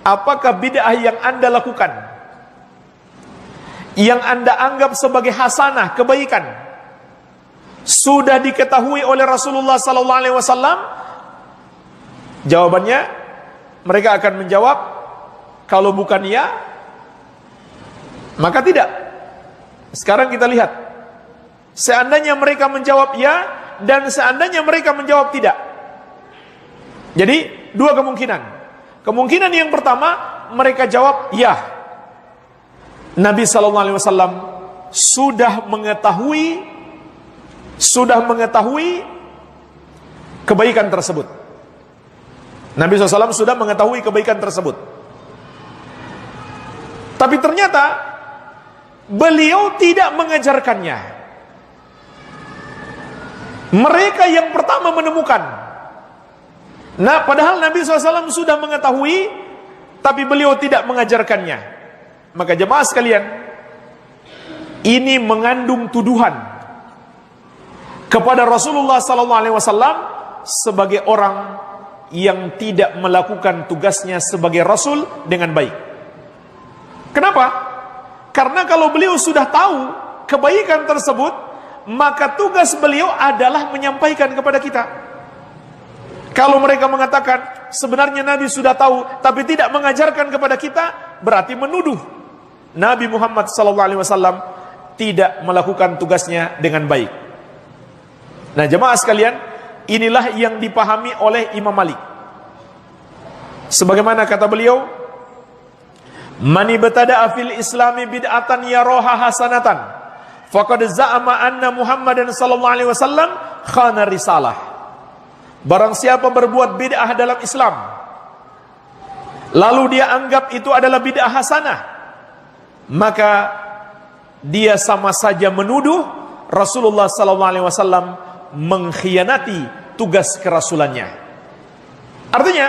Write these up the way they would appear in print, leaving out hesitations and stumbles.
apakah bid'ah yang Anda lakukan, yang Anda anggap sebagai hasanah, kebaikan, sudah diketahui oleh Rasulullah sallallahu alaihi wasallam? Jawabannya, mereka akan menjawab, kalau bukan ya, maka tidak. Sekarang kita lihat, seandainya mereka menjawab ya, dan seandainya mereka menjawab tidak. Jadi, dua kemungkinan. Kemungkinan yang pertama, mereka jawab ya. Nabi sallallahu alaihi wasallam sudah mengetahui kebaikan tersebut. Nabi SAW sudah mengetahui kebaikan tersebut. Tapi ternyata beliau tidak mengajarkannya. Mereka yang pertama menemukan. Nah, padahal Nabi SAW sudah mengetahui, tapi beliau tidak mengajarkannya. Maka jemaah sekalian, ini mengandung tuduhan kepada Rasulullah SAW sebagai orang yang tidak melakukan tugasnya sebagai Rasul dengan baik. Kenapa? Karena kalau beliau sudah tahu kebaikan tersebut, maka tugas beliau adalah menyampaikan kepada kita. Kalau mereka mengatakan sebenarnya Nabi sudah tahu tapi tidak mengajarkan kepada kita, berarti menuduh Nabi Muhammad SAW tidak melakukan tugasnya dengan baik. Nah, jemaah sekalian, inilah yang dipahami oleh Imam Malik. Sebagaimana kata beliau, "Man ibtada'a fil islami bid'atan yaraha hasanatan, faqad za'ama anna Muhammadan sallallahu alaihi wasallam khana risalah." Barang siapa berbuat bid'ah dalam Islam, lalu dia anggap itu adalah bid'ah hasanah, maka dia sama saja menuduh Rasulullah sallallahu alaihi wasallam mengkhianati tugas kerasulannya. Artinya,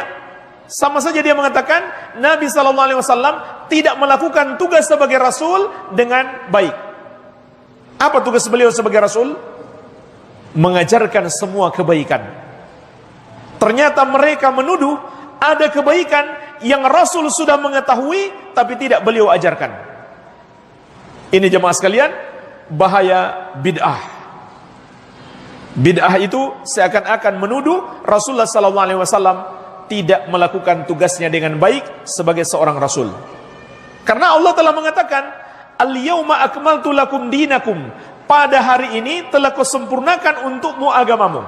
sama saja dia mengatakan Nabi sallallahu alaihi wasallam tidak melakukan tugas sebagai rasul dengan baik. Apa tugas beliau sebagai rasul? Mengajarkan semua kebaikan. Ternyata mereka menuduh ada kebaikan yang Rasul sudah mengetahui tapi tidak beliau ajarkan. Ini jemaah sekalian, bahaya bid'ah. Bid'ah itu seakan-akan menuduh Rasulullah SAW tidak melakukan tugasnya dengan baik sebagai seorang Rasul. Karena Allah telah mengatakan, "Al-yawma akmaltu lakum dinakum." Pada hari ini telah kusempurnakan untukmu agamamu.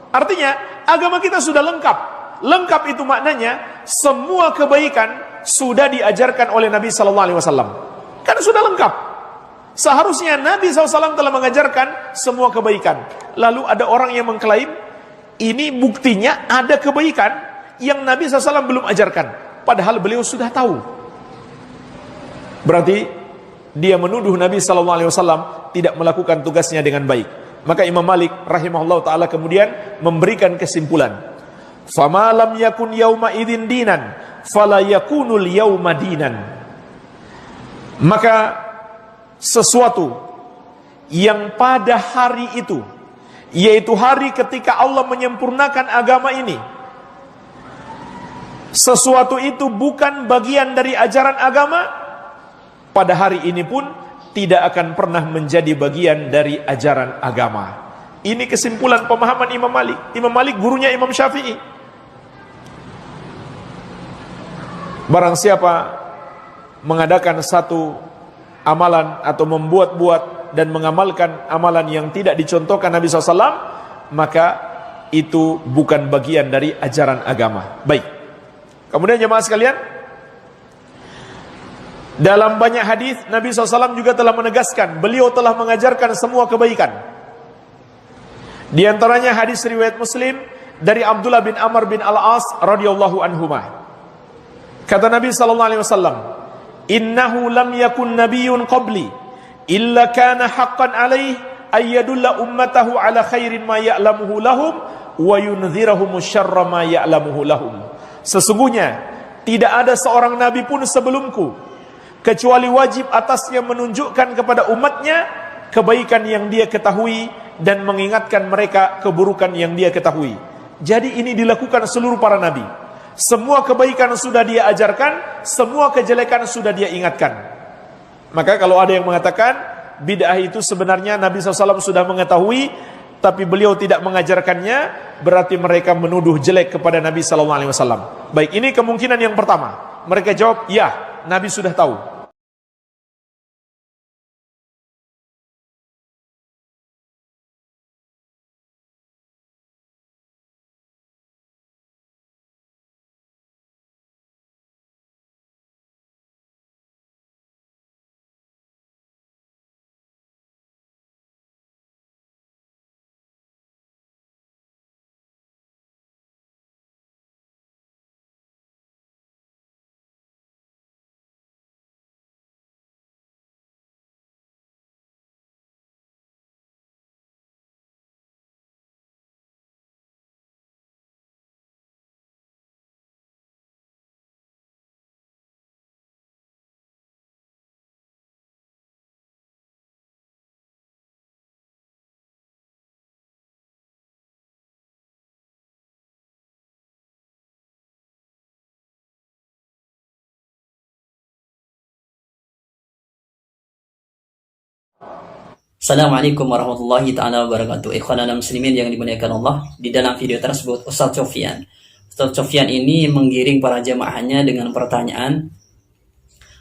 Artinya, agama kita sudah lengkap. Lengkap itu maknanya semua kebaikan sudah diajarkan oleh Nabi SAW. Kan sudah lengkap. Seharusnya Nabi SAW telah mengajarkan semua kebaikan. Lalu ada orang yang mengklaim, ini buktinya ada kebaikan yang Nabi SAW belum ajarkan. Padahal beliau sudah tahu. Berarti dia menuduh Nabi SAW tidak melakukan tugasnya dengan baik. Maka Imam Malik rahimahullah ta'ala kemudian memberikan kesimpulan. Fama lam yakun yauma idzin dinan, fala yakunul yauma dinan. Maka sesuatu yang pada hari itu, yaitu hari ketika Allah menyempurnakan agama ini, sesuatu itu bukan bagian dari ajaran agama, pada hari ini pun tidak akan pernah menjadi bagian dari ajaran agama. Ini kesimpulan pemahaman Imam Malik. Imam Malik gurunya Imam Syafi'i. Barang siapa mengadakan satu amalan atau membuat-buat dan mengamalkan amalan yang tidak dicontohkan Nabi SAW, maka itu bukan bagian dari ajaran agama. Baik. Kemudian jemaah sekalian, dalam banyak hadis Nabi SAW juga telah menegaskan, beliau telah mengajarkan semua kebaikan. Di antaranya hadis riwayat Muslim dari Abdullah bin Amr bin Al-As radhiyallahu anhuma. Kata Nabi SAW, "Innahu lam yakun nabiyyun qabli illa kana haqqan alaih ayyadulla ummatahu ala khairin ma ya'lamuhu lahum wa yunzirahum syarra ma ya'lamuhu lahum." Sesungguhnya tidak ada seorang nabi pun sebelumku kecuali wajib atasnya menunjukkan kepada umatnya kebaikan yang dia ketahui dan mengingatkan mereka keburukan yang dia ketahui. Jadi ini dilakukan seluruh para nabi. Semua kebaikan sudah dia ajarkan, semua kejelekan sudah dia ingatkan. Maka kalau ada yang mengatakan bid'ah itu sebenarnya Nabi SAW sudah mengetahui, tapi beliau tidak mengajarkannya, berarti mereka menuduh jelek kepada Nabi SAW. Baik, ini kemungkinan yang pertama. Mereka jawab, ya, Nabi sudah tahu. Assalamualaikum warahmatullahi ta'ala wabarakatuh. Ikhwanana muslimin yang dimuliakan Allah. Di dalam video tersebut Ustaz Sofyan ini menggiring para jamaahnya dengan pertanyaan,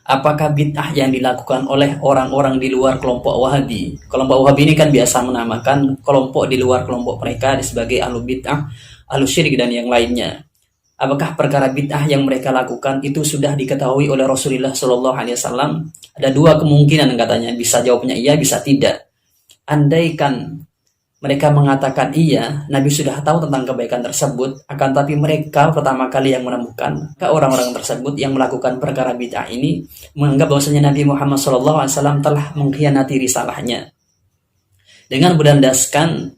apakah bid'ah yang dilakukan oleh orang-orang di luar kelompok Wahabi? Kelompok Wahabi ini kan biasa menamakan kelompok di luar kelompok mereka sebagai ahlu bid'ah, ahlu syirik dan yang lainnya. Apakah perkara bid'ah yang mereka lakukan itu sudah diketahui oleh Rasulullah Shallallahu Alaihi Wasallam? Ada dua kemungkinan katanya, bisa jawabnya iya, bisa tidak. Andaikan mereka mengatakan iya, Nabi sudah tahu tentang kebaikan tersebut, akan tapi mereka pertama kali yang menemukan, maka orang-orang tersebut yang melakukan perkara bid'ah ini menganggap bahwasanya Nabi Muhammad SAW telah mengkhianati risalahnya. Dengan berdasarkan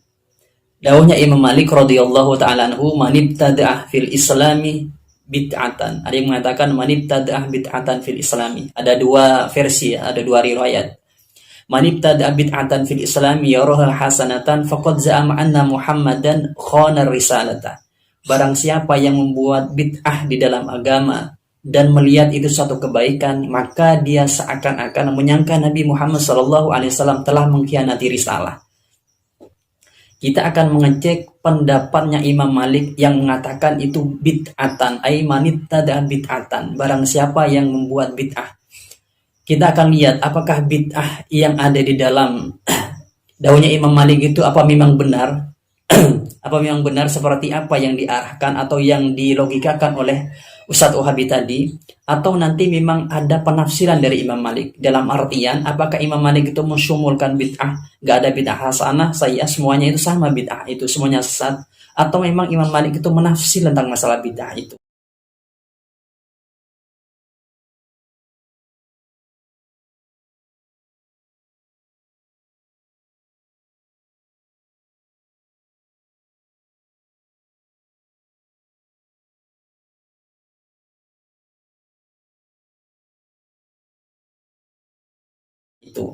daunnya Imam Malik radhiyallahu taala anhu, manibtada'ah fil islami bid'atan. Ada yang mengatakan manibtada'ah bid'atan fil islami. Ada dua versi, ada dua riwayat. Man ibtada'a bid'atan fil Islam yaraha hasanatan faqad za'ama anna Muhammadan khana risalata. Barang siapa yang membuat bid'ah di dalam agama dan melihat itu suatu kebaikan, maka dia seakan-akan menyangka Nabi Muhammad SAW telah mengkhianati risalah. Kita akan mengecek pendapatnya Imam Malik yang mengatakan itu bid'atan, ay man ibtada'a bid'atan. Barang siapa yang membuat bid'ah. Kita akan lihat apakah bid'ah yang ada di dalam daunnya Imam Malik itu apa memang benar, apa memang benar seperti apa yang diarahkan atau yang dilogikakan oleh Ustadz Wahabi tadi, atau nanti memang ada penafsiran dari Imam Malik dalam artian apakah Imam Malik itu mensyumulkan bid'ah, gak ada bid'ah hasanah, saya semuanya itu sama bid'ah itu semuanya sesat, atau memang Imam Malik itu menafsir tentang masalah bid'ah itu. Itu.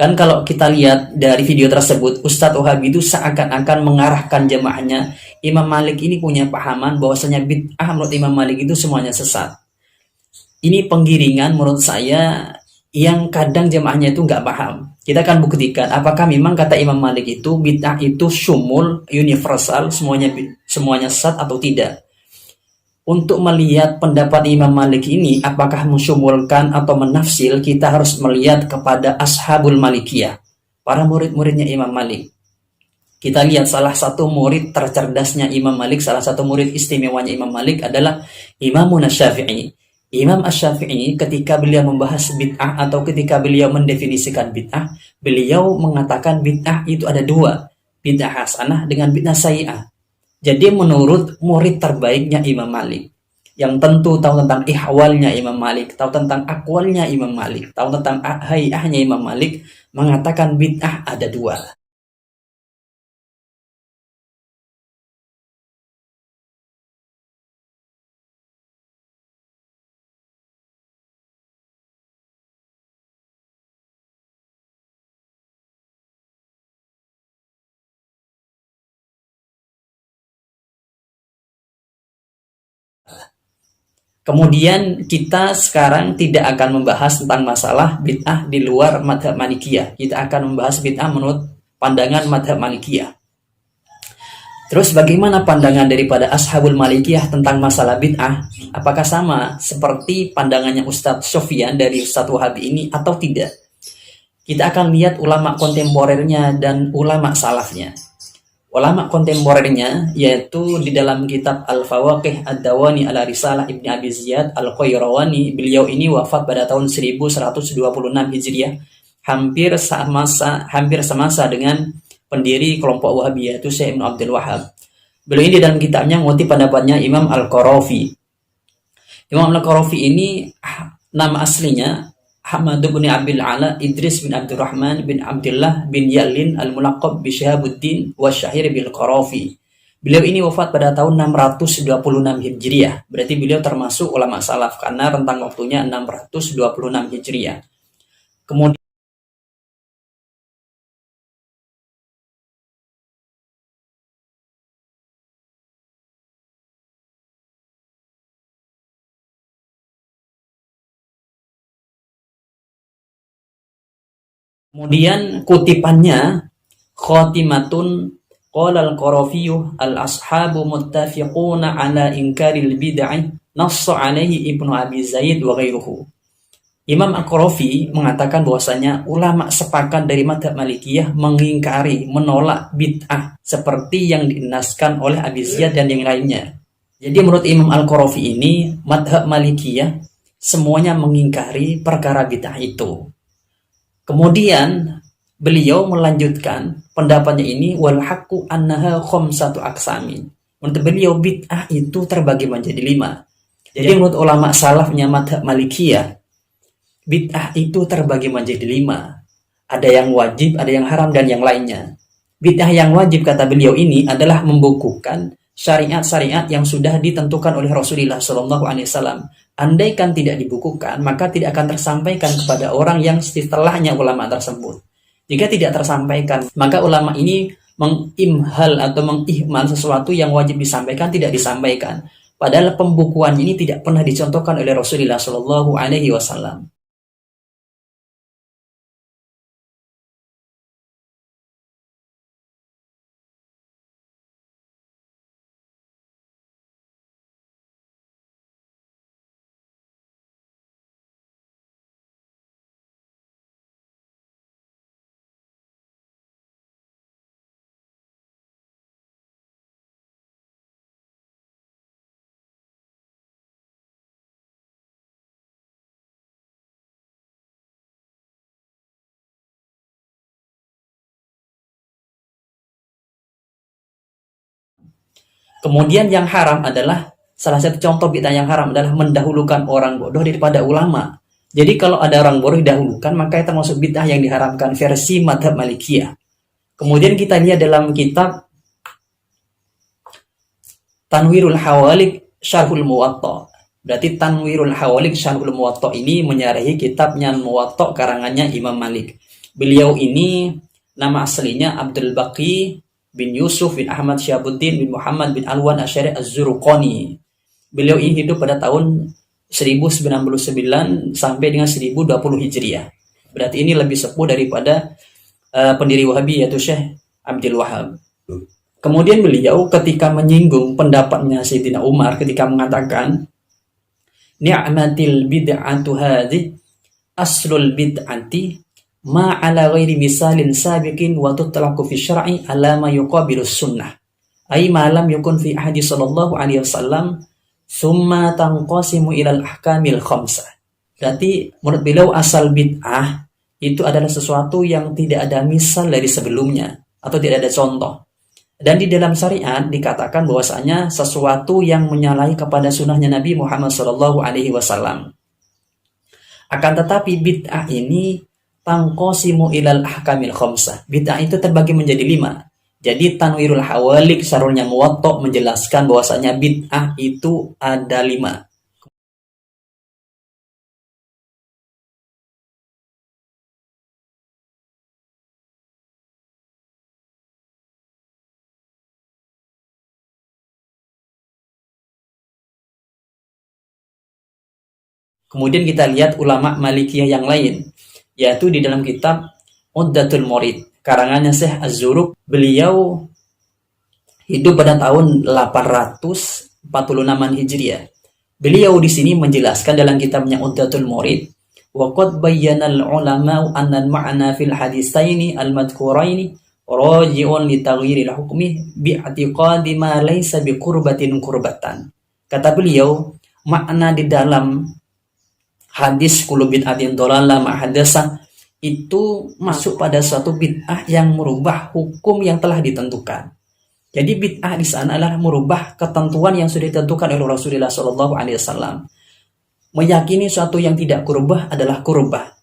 Kan kalau kita lihat dari video tersebut, Ustadz Wahabi itu seakan-akan mengarahkan jemaahnya, Imam Malik ini punya pahaman bahwasanya bid'ah menurut Imam Malik itu semuanya sesat. Ini penggiringan menurut saya yang kadang jemaahnya itu nggak paham. Kita akan buktikan apakah memang kata Imam Malik itu bid'ah itu syumul, universal, semuanya sesat atau tidak. Untuk melihat pendapat Imam Malik ini apakah mensyumulkan atau menafsil, kita harus melihat kepada Ashabul Malikiyah, para murid-muridnya Imam Malik. Kita lihat salah satu murid tercerdasnya Imam Malik, salah satu murid istimewanya Imam Malik adalah Imamun Asy-Syafi'i. Imam Asy-Syafi'i ketika beliau membahas bid'ah atau ketika beliau mendefinisikan bid'ah, beliau mengatakan bid'ah itu ada dua, bid'ah hasanah dengan bid'ah sayyi'ah. Jadi menurut murid terbaiknya Imam Malik, yang tentu tahu tentang ihwalnya Imam Malik, tahu tentang akwalnya Imam Malik, tahu tentang hayahnya Imam Malik, mengatakan bid'ah ada dua. Kemudian kita sekarang tidak akan membahas tentang masalah bid'ah di luar madhab Malikiyah. Kita akan membahas bid'ah menurut pandangan madhab Malikiyah. Terus bagaimana pandangan daripada Ashabul Malikiyah tentang masalah bid'ah? Apakah sama seperti pandangannya Ustadz Sofyan dari Ustadz Wahabi ini atau tidak? Kita akan lihat ulama kontemporernya dan ulama salafnya. Ulama kontemporernya yaitu di dalam kitab Al-Fawaqih Ad-Dawani ala Risalah Ibni Abi Ziyad Al-Qayrawani, beliau ini wafat pada tahun 1126 Hijriah, hampir semasa dengan pendiri kelompok Wahabi yaitu Syekh Ibnu Abdul Wahhab. Beliau ini dalam kitabnya mengutip pendapatnya Imam Al-Qarafi. Imam Al-Qarafi ini nama aslinya Ahmad bin Abil Ala Idris bin Abdurrahman bin Abdullah bin Yalin al-Mulaqab bi Syihabuddin wa Syahir bil Qarafi. Beliau ini wafat pada tahun 626 Hijriah. Berarti beliau termasuk ulama salaf karena rentang waktunya 626 Hijriah. Kemudian kutipannya khatimatun qala al-Qarafi al-ashabu muttafiquna ala inkaril bid'ah nassa alaihi Ibnu Abi Zaid wa ghairuhu. Imam Al-Qarafi mengatakan bahwasanya ulama sepakat dari madhab Malikiyah mengingkari, menolak bid'ah seperti yang dinaskan oleh Abi Ziyad dan yang lainnya. Jadi menurut Imam Al-Qarafi ini madhab Malikiyah semuanya mengingkari perkara bid'ah itu. Kemudian beliau melanjutkan pendapatnya ini wal haqqu annaha khamsatu aqsamin. Menurut beliau bid'ah itu terbagi menjadi 5. Jadi menurut ulama salafnya madhab Malikiyah, bid'ah itu terbagi menjadi 5. Ada yang wajib, ada yang haram dan yang lainnya. Bid'ah yang wajib kata beliau ini adalah membukukan syariat-syariat yang sudah ditentukan oleh Rasulullah SAW. Andaikan tidak dibukukan, maka tidak akan tersampaikan kepada orang yang setelahnya ulama tersebut. Jika tidak tersampaikan, maka ulama ini mengimhal atau mengihmal sesuatu yang wajib disampaikan, tidak disampaikan. Padahal pembukuan ini tidak pernah dicontohkan oleh Rasulullah SAW. Kemudian yang haram adalah, salah satu contoh bid'ah yang haram adalah mendahulukan orang bodoh daripada ulama. Jadi kalau ada orang bodoh didahulukan, maka itu termasuk bid'ah yang diharamkan versi madhab Malikiyah. Kemudian kita lihat dalam kitab Tanwirul Hawalik Syarhul Muwatta. Berarti Tanwirul Hawalik Syarhul Muwatta ini menyarahi kitabnya Muwatta karangannya Imam Malik. Beliau ini nama aslinya Abdul Baqi bin Yusuf bin Ahmad Syihabuddin bin Muhammad bin Alwan Asy'ari Az-Zurqani. Beliau ini hidup pada tahun 1099 sampai dengan 1020 Hijriah. Berarti ini lebih sepuh daripada pendiri Wahabi yaitu Syekh Abdul Wahhab. Kemudian beliau ketika menyinggung pendapatnya Sayyidina Umar ketika mengatakan ni'matil bid'atu hadhi aslul bid'ati ma ala ghairi misalin sabiqin wa tutlaqu fi syar'i ala ma yuqabilu sunnah ay ma lam yakun fi ahadi sallallahu alaihi wasallam thumma tanqasimu ilal ahkamil khamsah. Berarti menurut beliau asal bid'ah itu adalah sesuatu yang tidak ada misal dari sebelumnya atau tidak ada contoh. Dan di dalam syariat dikatakan bahwasanya sesuatu yang menyalahi kepada sunnahnya Nabi Muhammad SAW. Akan tetapi bid'ah ini tangqasimu ilal ahkamil khamsah. Bid'ah itu terbagi menjadi 5. Jadi Tanwirul Hawalik Syarhulnya Muwatta menjelaskan bahwasanya bid'ah itu ada 5. Kemudian kita lihat ulama Malikiyah yang lain, yaitu di dalam kitab Uddatul Murid, karangannya Syekh Az-Zuruq. Beliau hidup pada tahun 846 Hijriah. Beliau di sini menjelaskan dalam kitabnya Uddatul Murid, wa qad bayyana al-ulama anna al-ma'na fil haditsaini al-madhkuraini raji'un li taghyiril hukmi bi'tiqadi ma laysa bi qurbatin qurbatan. Kata beliau, makna di dalam hadis kullu bid'atin dhalalah ma hadasa itu masuk pada suatu bid'ah yang merubah hukum yang telah ditentukan. Jadi bid'ah di sana adalah merubah ketentuan yang sudah ditentukan oleh Rasulullah SAW. Meyakini suatu yang tidak kurubah adalah kurubah.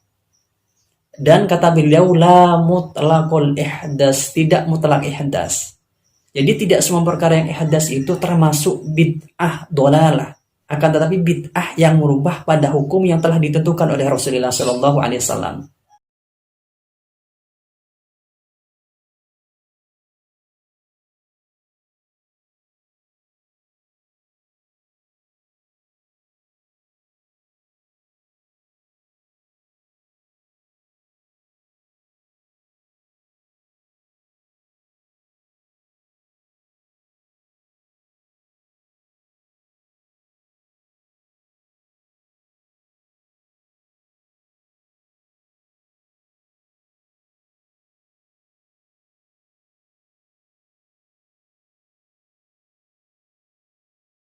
Dan kata beliau, la mutlaqul ihdas, tidak mutlak ihdas. Jadi tidak semua perkara yang ihdas itu termasuk bid'ah dhalalah. Akan tetapi bid'ah yang merubah pada hukum yang telah ditentukan oleh Rasulullah SAW.